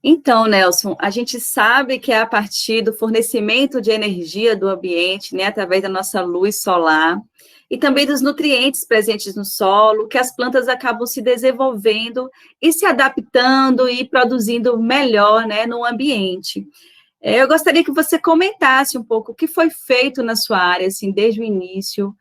Então, Nelson, a gente sabe que é a partir do fornecimento de energia do ambiente, né, através da nossa luz solar, e também dos nutrientes presentes no solo, que as plantas acabam se desenvolvendo e se adaptando e produzindo melhor, né, no ambiente. Eu gostaria que você comentasse um pouco o que foi feito na sua área, assim, desde o início,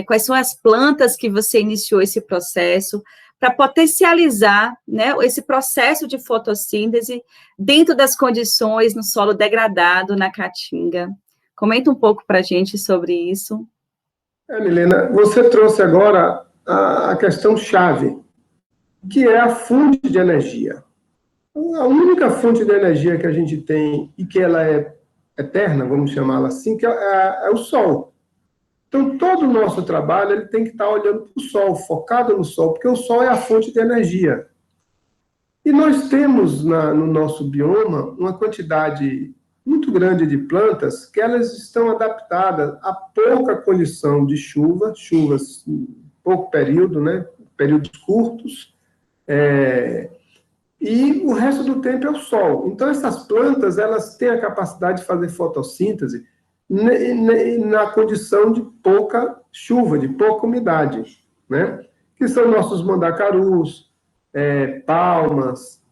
quais são as plantas que você iniciou esse processo, para potencializar, né, esse processo de fotossíntese dentro das condições no solo degradado na Caatinga. Comenta um pouco para a gente sobre isso. Milena, você trouxe agora a questão chave, que é a fonte de energia. A única fonte de energia que a gente tem e que ela é eterna, vamos chamá-la assim, que é o Sol. Então, todo o nosso trabalho ele tem que estar olhando para o Sol, focado no Sol, porque o Sol é a fonte de energia. E nós temos no nosso bioma uma quantidade muito grande de plantas que elas estão adaptadas a pouca condição de chuvas em pouco período, né? Períodos curtos, e o resto do tempo é o sol. Então, essas plantas elas têm a capacidade de fazer fotossíntese na condição de pouca chuva, de pouca umidade, né? Que são nossos mandacarus, palmas,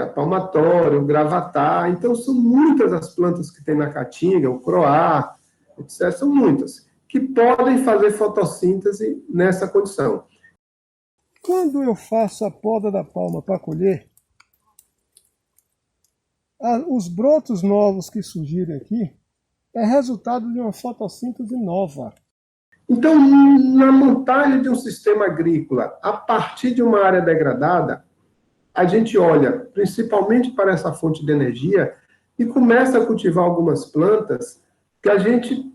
a palmatória, o gravatá. Então, são muitas as plantas que tem na Caatinga, o croá, etc. São muitas, que podem fazer fotossíntese nessa condição. Quando eu faço a poda da palma para colher, os brotos novos que surgirem aqui é resultado de uma fotossíntese nova. Então, na montagem de um sistema agrícola, a partir de uma área degradada, a gente olha principalmente para essa fonte de energia e começa a cultivar algumas plantas que a gente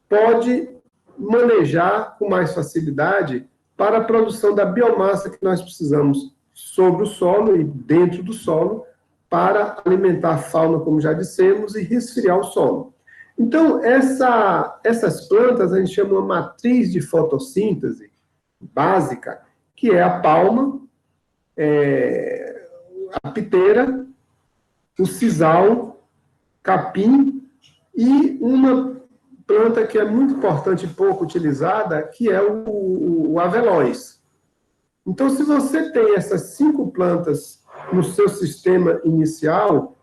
pode manejar com mais facilidade para a produção da biomassa que nós precisamos sobre o solo e dentro do solo para alimentar a fauna, como já dissemos, e resfriar o solo. Então, essas plantas a gente chama uma matriz de fotossíntese básica, que é a palma, a piteira, o sisal, capim e uma planta que é muito importante e pouco utilizada, que é o avelóis. Então, se você tem essas 5 plantas no seu sistema inicial,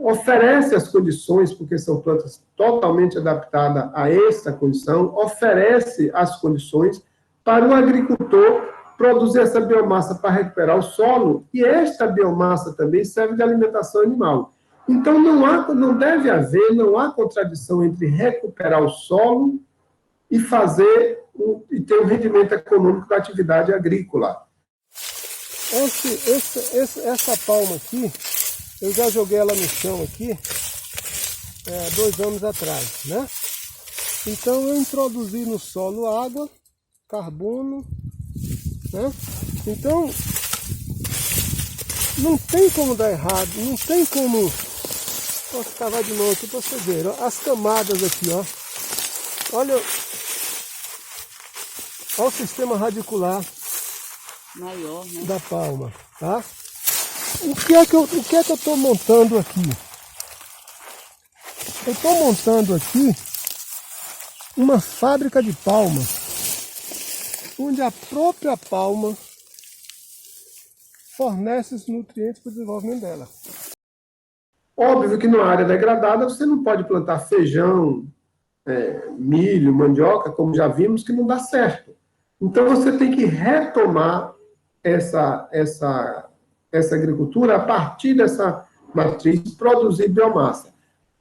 oferece as condições, porque são plantas totalmente adaptadas a esta condição, oferece as condições para o agricultor produzir essa biomassa para recuperar o solo, e esta biomassa também serve de alimentação animal. Então, não deve haver, não há contradição entre recuperar o solo e e ter um rendimento econômico da atividade agrícola. Essa palma aqui, eu já joguei ela no chão aqui, 2 anos atrás, né? Então, eu introduzi no solo água, carbono, né? Então, não tem como dar errado, não tem como... Posso cavar de novo aqui para você ver, ó, as camadas aqui, ó. Olha o sistema radicular maior, né, da palma, tá? O que é que eu estou montando aqui? Eu estou montando aqui uma fábrica de palma, onde a própria palma fornece os nutrientes para o desenvolvimento dela. Óbvio que numa área degradada você não pode plantar feijão, milho, mandioca, como já vimos, que não dá certo. Então você tem que retomar essa agricultura a partir dessa matriz, produzir biomassa.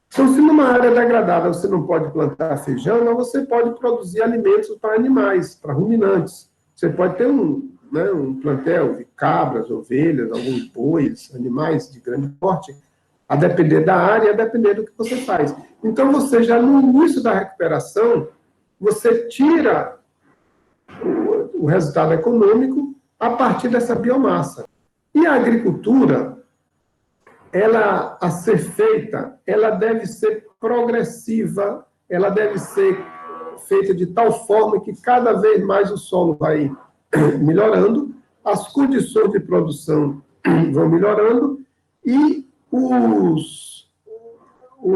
Então, se numa área degradada você não pode plantar feijão, mas você pode produzir alimentos para animais, para ruminantes. Você pode ter um plantel de cabras, ovelhas, alguns bois, animais de grande porte, a depender da área, a depender do que você faz. Então, você já no início da recuperação, você tira o resultado econômico a partir dessa biomassa. E a agricultura, ela, a ser feita, ela deve ser progressiva, ela deve ser feita de tal forma que cada vez mais o solo vai melhorando, as condições de produção vão melhorando e o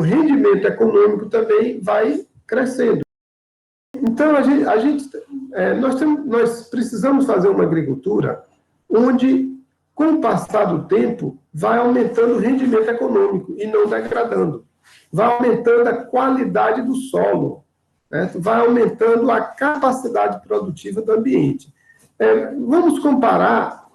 rendimento econômico também vai crescendo. Então, nós precisamos fazer uma agricultura onde, com o passar do tempo, vai aumentando o rendimento econômico e não degradando. Vai aumentando a qualidade do solo, né? Vai aumentando a capacidade produtiva do ambiente. Vamos comparar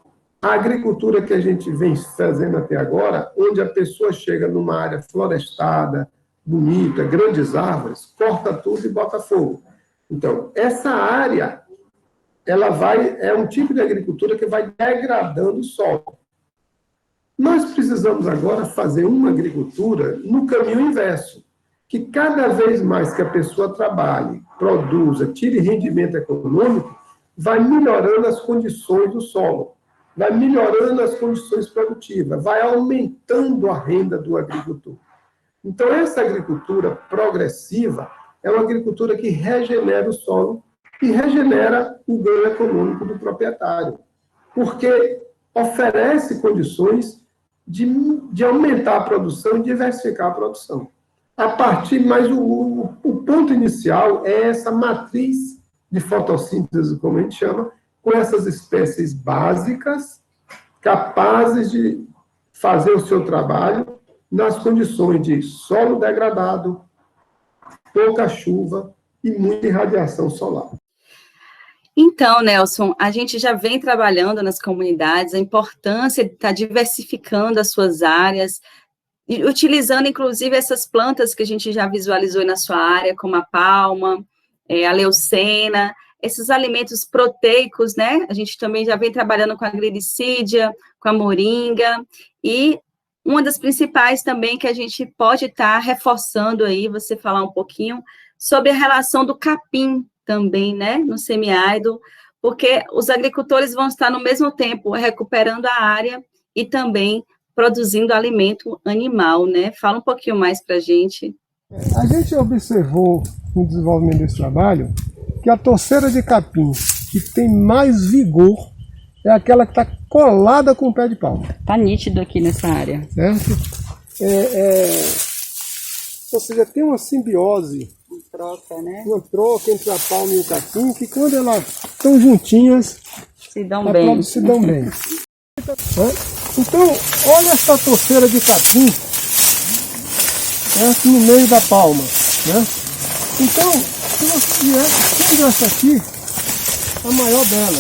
a agricultura que a gente vem fazendo até agora, onde a pessoa chega numa área florestada, bonita, grandes árvores, corta tudo e bota fogo. Então, essa área, é um tipo de agricultura que vai degradando o solo. Nós precisamos agora fazer uma agricultura no caminho inverso, que cada vez mais que a pessoa trabalhe, produza, tire rendimento econômico, vai melhorando as condições do solo, vai melhorando as condições produtivas, vai aumentando a renda do agricultor. Então, essa agricultura progressiva é uma agricultura que regenera o solo e regenera o ganho econômico do proprietário, porque oferece condições de aumentar a produção e diversificar a produção. Mas o ponto inicial é essa matriz de fotossíntese, como a gente chama, com essas espécies básicas, capazes de fazer o seu trabalho nas condições de solo degradado, pouca chuva e muita irradiação solar. Então, Nelson, a gente já vem trabalhando nas comunidades, a importância de estar diversificando as suas áreas, e utilizando, inclusive, essas plantas que a gente já visualizou na sua área, como a palma, a leucena, esses alimentos proteicos, né? A gente também já vem trabalhando com a glicídia, com a moringa, e uma das principais também que a gente pode estar reforçando aí, você falar um pouquinho, sobre a relação do capim também, né, no semiárido, porque os agricultores vão estar no mesmo tempo recuperando a área e também produzindo alimento animal, né? Fala um pouquinho mais para a gente. A gente observou no desenvolvimento desse trabalho que a torceira de capim que tem mais vigor é aquela que está colada com o pé de palma. Está nítido aqui nessa área. Certo? Ou seja, tem uma simbiose, uma troca entre a palma e o capim, que quando elas estão juntinhas, se dão bem. Então, olha essa torceira de capim, certo? No meio da palma. Né? Então, se você vier, essa aqui, a maior dela.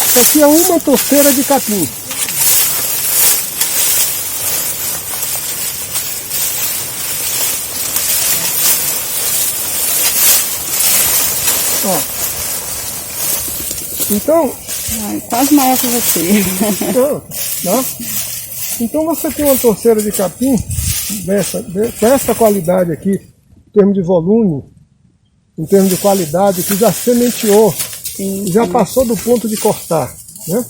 Essa aqui é uma torceira de capim. Então, quase maior que você. Então você tem uma torceira de capim dessa qualidade aqui, em termos de volume, em termos de qualidade, que já sementeou, já passou do ponto de cortar. Né?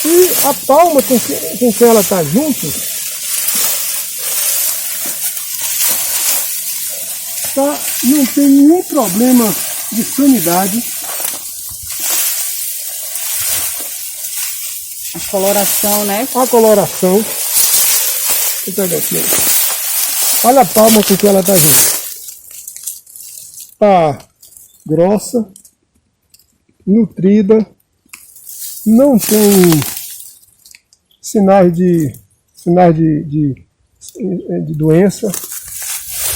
E a palma com que ela está junto, não tem nenhum problema de sanidade. A coloração, né? A coloração. Vou pegar aqui. Olha a palma com que ela está junto. Está grossa, nutrida, não tem sinais de doença.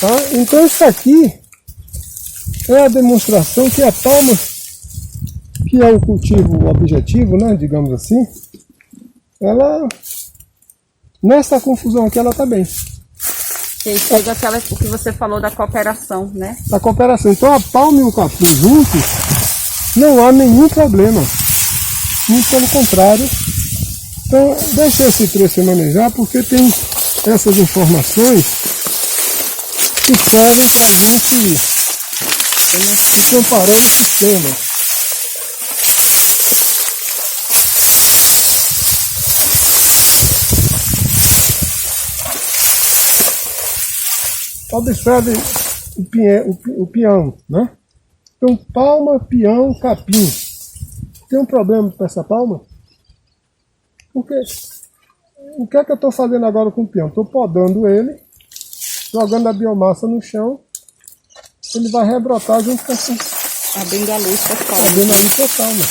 Tá? Então isso aqui é a demonstração que a palma, que é o cultivo objetivo, né, digamos assim, ela, nessa confusão aqui, ela está bem. E chega o que você falou da cooperação, né? A cooperação. Então a palma e o capim juntos, não há nenhum problema. Muito pelo contrário. Então, deixa esse trecho manejar, porque tem essas informações que servem para a gente ir comparando o sistema. Observe o pinhão, né? Então, palma, peão, capim. Tem um problema com essa palma? Porque o que é que eu estou fazendo agora com o peão? Estou podando ele, jogando a biomassa no chão, ele vai rebrotar junto com essa... Abrindo a luz para fora. Abrindo a luz para palma.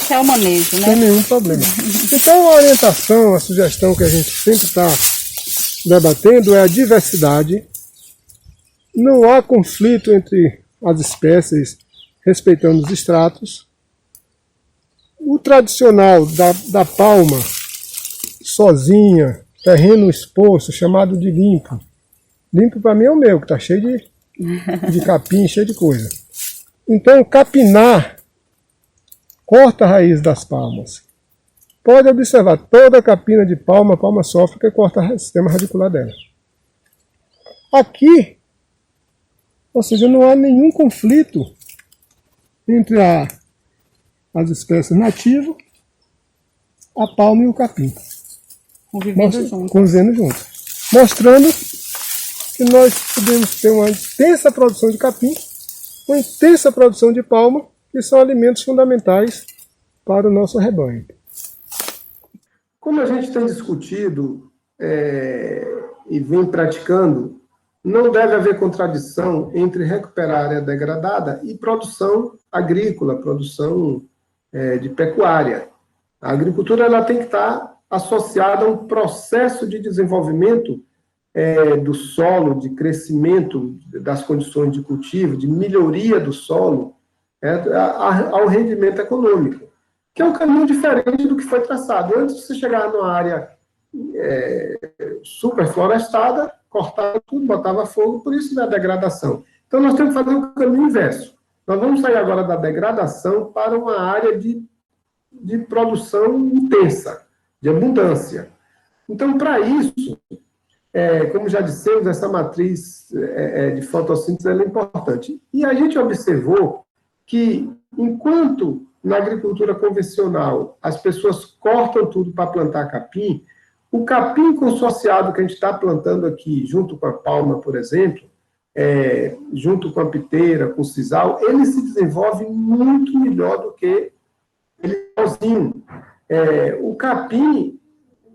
Que é o manejo, né? Sem nenhum problema. Então, a orientação, a sugestão que a gente sempre está debatendo é a diversidade. Não há conflito entre as espécies, respeitando os estratos. O tradicional da palma, sozinha, terreno exposto, chamado de limpo. Limpo para mim é o meu, que está cheio de capim, cheio de coisa. Então, capinar corta a raiz das palmas. Pode observar, toda capina de palma, a palma sofre porque corta o sistema radicular dela. Aqui, ou seja, não há nenhum conflito entre as espécies nativas, a palma e o capim. Convivendo junto. Mostrando que nós podemos ter uma intensa produção de capim, uma intensa produção de palma, que são alimentos fundamentais para o nosso rebanho. Como a gente tem discutido e vem praticando, não deve haver contradição entre recuperar a área degradada e produção agrícola, produção de pecuária. A agricultura ela tem que estar associada a um processo de desenvolvimento do solo, de crescimento das condições de cultivo, de melhoria do solo, ao rendimento econômico, que é um caminho diferente do que foi traçado. Antes de você chegar numa área superflorestada, cortava tudo, botava fogo, por isso da degradação. Então, nós temos que fazer o caminho inverso. Nós vamos sair agora da degradação para uma área de produção intensa, de abundância. Então, para isso, como já dissemos, essa matriz de fotossíntese ela é importante. E a gente observou que, enquanto na agricultura convencional as pessoas cortam tudo para plantar capim, o capim consorciado que a gente está plantando aqui, junto com a palma, por exemplo, junto com a piteira, com o sisal, ele se desenvolve muito melhor do que ele sozinho. O capim,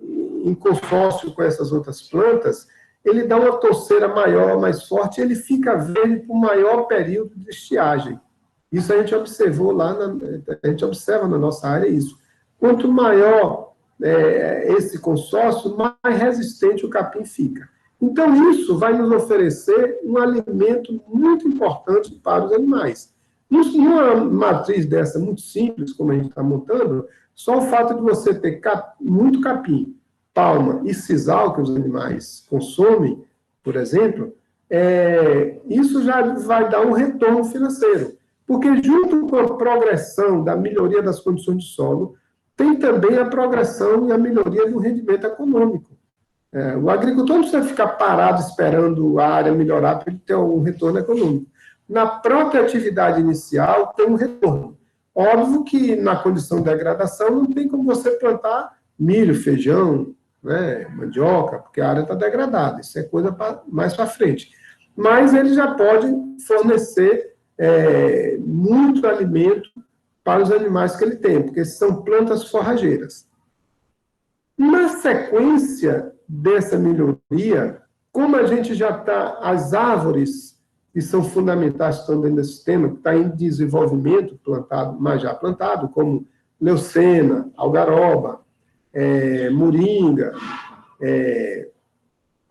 em consórcio com essas outras plantas, ele dá uma toceira maior, mais forte, ele fica verde por maior período de estiagem. Isso a gente observou a gente observa na nossa área isso. Quanto maior esse consórcio, mais resistente o capim fica. Então, isso vai nos oferecer um alimento muito importante para os animais. Numa matriz dessa, muito simples, como a gente está montando, só o fato de você ter muito capim, palma e sisal, que os animais consomem, por exemplo, isso já vai dar um retorno financeiro. Porque, junto com a progressão da melhoria das condições de solo, tem também a progressão e a melhoria do rendimento econômico. O agricultor não precisa ficar parado esperando a área melhorar para ele ter um retorno econômico. Na própria atividade inicial, tem um retorno. Óbvio que, na condição de degradação, não tem como você plantar milho, feijão, mandioca, porque a área está degradada. Isso é coisa mais para frente. Mas ele já pode fornecer muito alimento para os animais que ele tem, porque são plantas forrageiras. Na sequência dessa melhoria, como a gente já está, as árvores que são fundamentais, que estão dentro desse sistema, que está em desenvolvimento, plantado, mas já plantado, como leucena, algaroba, moringa,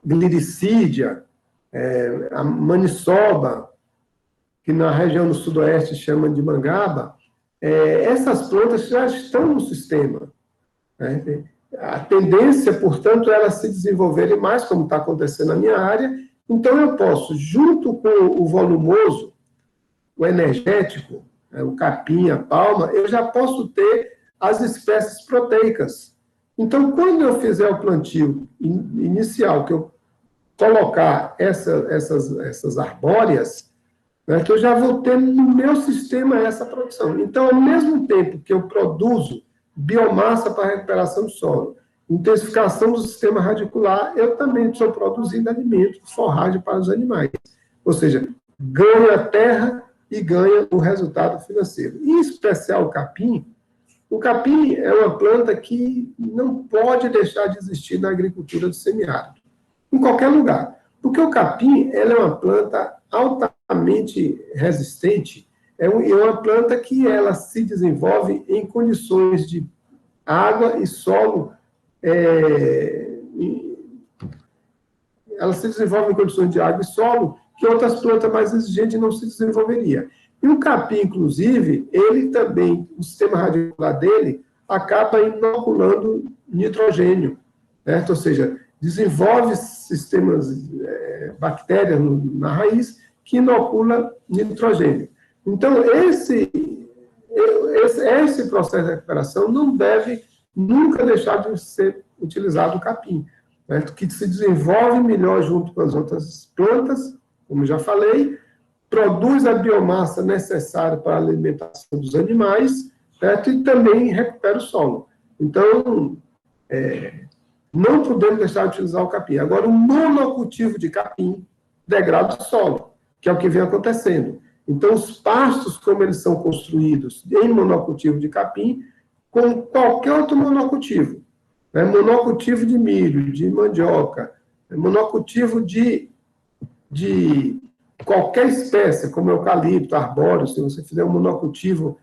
gliricídia, a maniçoba, que na região do sudoeste chama de mangaba, essas plantas já estão no sistema. A tendência, portanto, é elas se desenvolverem mais, como está acontecendo na minha área. Então, eu posso, junto com o volumoso, o energético, o capim, a palma, eu já posso ter as espécies proteicas. Então, quando eu fizer o plantio inicial, que eu colocar essas arbóreas, que eu já vou ter no meu sistema essa produção. Então, ao mesmo tempo que eu produzo biomassa para recuperação do solo, intensificação do sistema radicular, eu também estou produzindo alimento, forragem para os animais. Ou seja, ganho a terra e ganha o resultado financeiro. Em especial o capim é uma planta que não pode deixar de existir na agricultura do semiárido, em qualquer lugar. Porque o capim ela é uma planta altamente resistente, é uma planta que ela se desenvolve em condições de água e solo, ela se desenvolve em condições de água e solo que outras plantas mais exigentes não se desenvolveria. E o capim, inclusive, ele também, o sistema radicular dele, acaba inoculando nitrogênio, certo? Ou seja, desenvolve sistemas, bactérias na raiz que inocula nitrogênio. Então, esse processo de recuperação não deve nunca deixar de ser utilizado o capim, certo? Que se desenvolve melhor junto com as outras plantas, como já falei, produz a biomassa necessária para a alimentação dos animais, certo? E também recupera o solo. Então, não podemos deixar de utilizar o capim. Agora, o monocultivo de capim degrada o solo, que é o que vem acontecendo. Então, os pastos, como eles são construídos em monocultivo de capim, como qualquer outro monocultivo, monocultivo de milho, de mandioca, monocultivo de qualquer espécie, como eucalipto, arbóreo, se você fizer um monocultivo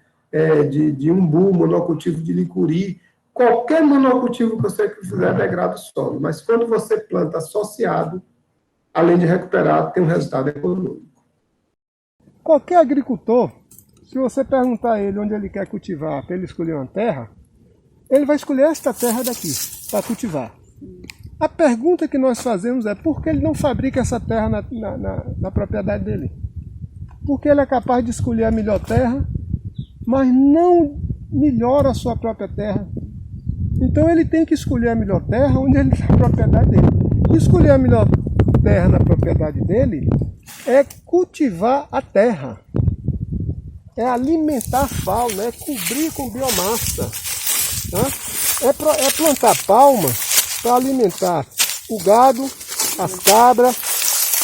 de umbu, monocultivo de licuri, qualquer monocultivo que você fizer degrada o solo. Mas quando você planta associado, além de recuperar, tem um resultado econômico. Qualquer agricultor, se você perguntar a ele onde ele quer cultivar, para ele escolher uma terra, ele vai escolher esta terra daqui, para cultivar. A pergunta que nós fazemos é por que ele não fabrica essa terra na propriedade dele? Porque ele é capaz de escolher a melhor terra, mas não melhora a sua própria terra. Então ele tem que escolher a melhor terra onde ele tem a propriedade dele. Escolher a melhor terra na propriedade dele é cultivar a terra, é alimentar a fauna, é cobrir com biomassa, né? É plantar palmas para alimentar o gado, as cabras,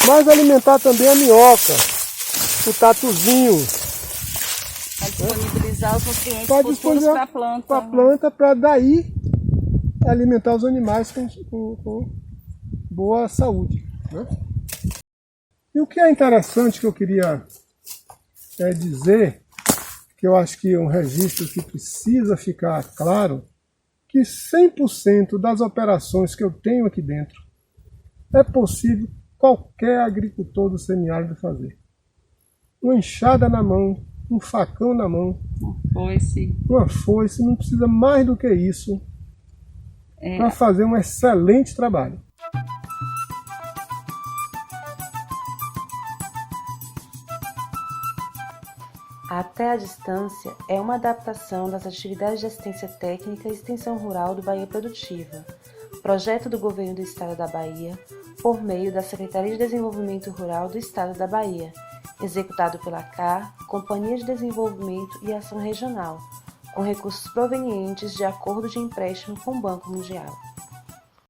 mas alimentar também a minhoca, o tatuzinho. Para disponibilizar os nutrientes para a planta. Para a planta, para daí alimentar os animais com boa saúde, né? E o que é interessante que eu queria dizer, que eu acho que é um registro que precisa ficar claro, que 100% das operações que eu tenho aqui dentro é possível qualquer agricultor do semiárido fazer. Uma enxada na mão, um facão na mão, uma foice, não precisa mais do que isso para fazer um excelente trabalho. Até a Distância é uma adaptação das atividades de assistência técnica e extensão rural do Bahia Produtiva, projeto do Governo do Estado da Bahia, por meio da Secretaria de Desenvolvimento Rural do Estado da Bahia, executado pela CAR, Companhia de Desenvolvimento e Ação Regional, com recursos provenientes de acordo de empréstimo com o Banco Mundial.